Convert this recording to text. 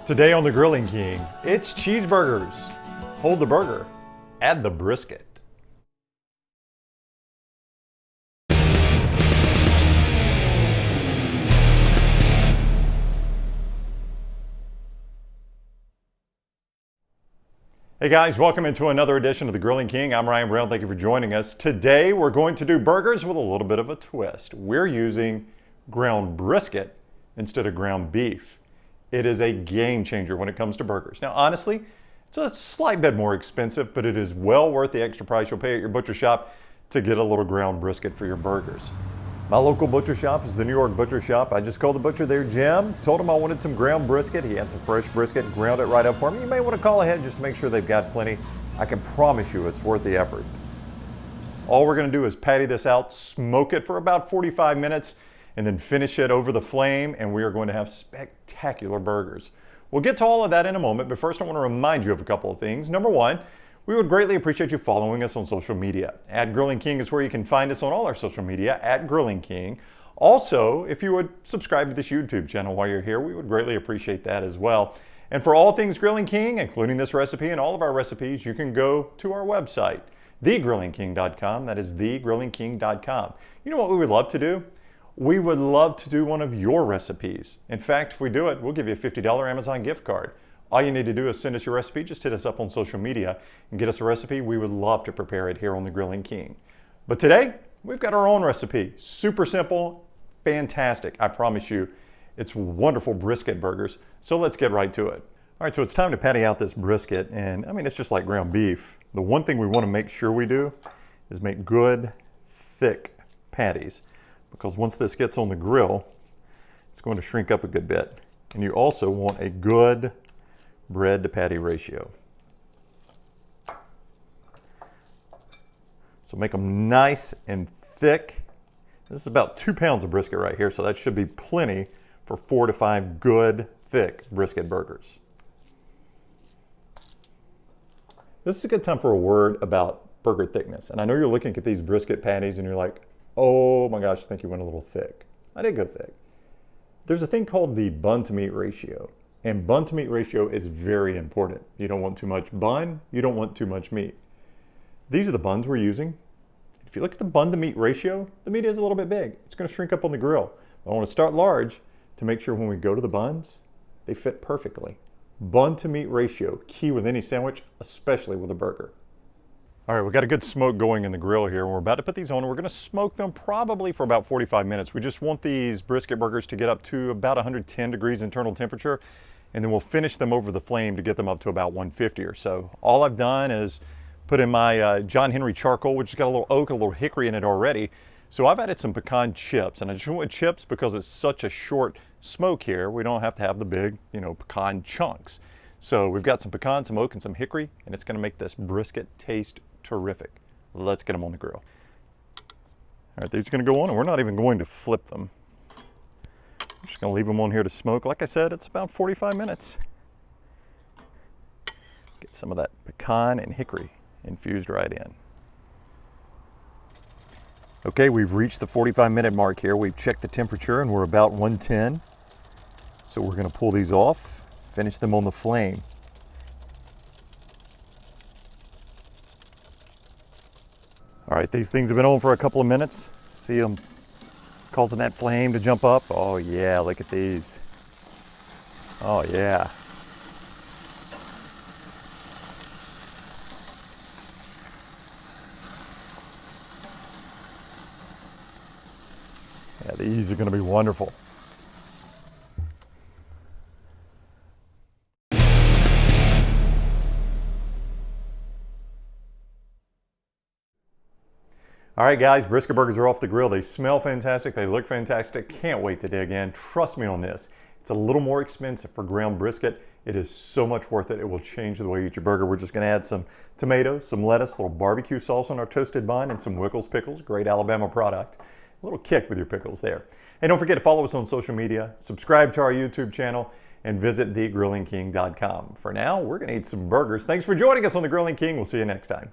Today on the Grilling King, it's cheeseburgers. Hold the burger, add the brisket. Hey guys, welcome into another edition of the Grilling King. I'm Ryan Brown, thank you for joining us. Today we're going to do burgers with a little bit of a twist. We're using ground brisket instead of ground beef. It is a game changer when it comes to burgers. Now honestly, it's a slight bit more expensive, but it is well worth the extra price you'll pay at your butcher shop to get a little ground brisket for your burgers. My local butcher shop is the New York Butcher Shop. I just called the butcher there, Jim, told him I wanted some ground brisket. He had some fresh brisket, ground it right up for me. You may want to call ahead just to make sure they've got plenty. I can promise you it's worth the effort. All we're going to do is patty this out, smoke it for about 45 minutes, and then finish it over the flame, and we are going to have spectacular burgers. We'll get to all of that in a moment, but first I want to remind you of a couple of things. Number one, we would greatly appreciate you following us on social media. @Grilling King is where you can find us on all our social media, @Grilling King. Also, if you would subscribe to this YouTube channel while you're here, we would greatly appreciate that as well. And for all things Grilling King, including this recipe and all of our recipes, you can go to our website, thegrillingking.com. That is thegrillingking.com. You know what we would love to do? We would love to do one of your recipes. In fact, if we do it, we'll give you a $50 Amazon gift card. All you need to do is send us your recipe, just hit us up on social media and get us a recipe. We would love to prepare it here on the Grilling King. But today, we've got our own recipe. Super simple, fantastic. I promise you, it's wonderful brisket burgers. So let's get right to it. All right, so it's time to patty out this brisket. And I mean, it's just like ground beef. The one thing we want to make sure we do is make good, thick patties. Because once this gets on the grill, it's going to shrink up a good bit. And you also want a good bread to patty ratio. So make them nice and thick. This is about 2 pounds of brisket right here, so that should be plenty for 4 to 5 good, thick brisket burgers. This is a good time for a word about burger thickness. And I know you're looking at these brisket patties and you're like, oh my gosh, I think you went a little thick. I did go thick. There's a thing called the bun to meat ratio. And bun to meat ratio is very important. You don't want too much bun, you don't want too much meat. These are the buns we're using. If you look at the bun to meat ratio, the meat is a little bit big. It's going to shrink up on the grill. I want to start large to make sure when we go to the buns, they fit perfectly. Bun to meat ratio, key with any sandwich, especially with a burger. All right, we've got a good smoke going in the grill here. We're about to put these on. We're going to smoke them probably for about 45 minutes. We just want these brisket burgers to get up to about 110 degrees internal temperature, and then we'll finish them over the flame to get them up to about 150 or so. All I've done is put in my John Henry charcoal, which has got a little oak, a little hickory in it already. So I've added some pecan chips, and I just went with chips because it's such a short smoke here. We don't have to have the big, pecan chunks. So we've got some pecan, some oak, and some hickory, and it's going to make this brisket taste terrific. Let's get them on the grill. All right, these are going to go on, and we're not even going to flip them. I'm just going to leave them on here to smoke. Like I said, it's about 45 minutes. Get some of that pecan and hickory infused right in. Okay, we've reached the 45-minute mark here. We've checked the temperature, and we're about 110. So we're going to pull these off, finish them on the flame. All right, these things have been on for a couple of minutes. See them causing that flame to jump up? Oh yeah, look at these. Oh yeah. Yeah, these are going to be wonderful. All right, guys, brisket burgers are off the grill. They smell fantastic. They look fantastic. Can't wait to dig in. Trust me on this. It's a little more expensive for ground brisket. It is so much worth it. It will change the way you eat your burger. We're just going to add some tomatoes, some lettuce, a little barbecue sauce on our toasted bun, and some Wickles pickles. Great Alabama product. A little kick with your pickles there. And don't forget to follow us on social media, subscribe to our YouTube channel, and visit thegrillingking.com. For now, we're going to eat some burgers. Thanks for joining us on The Grilling King. We'll see you next time.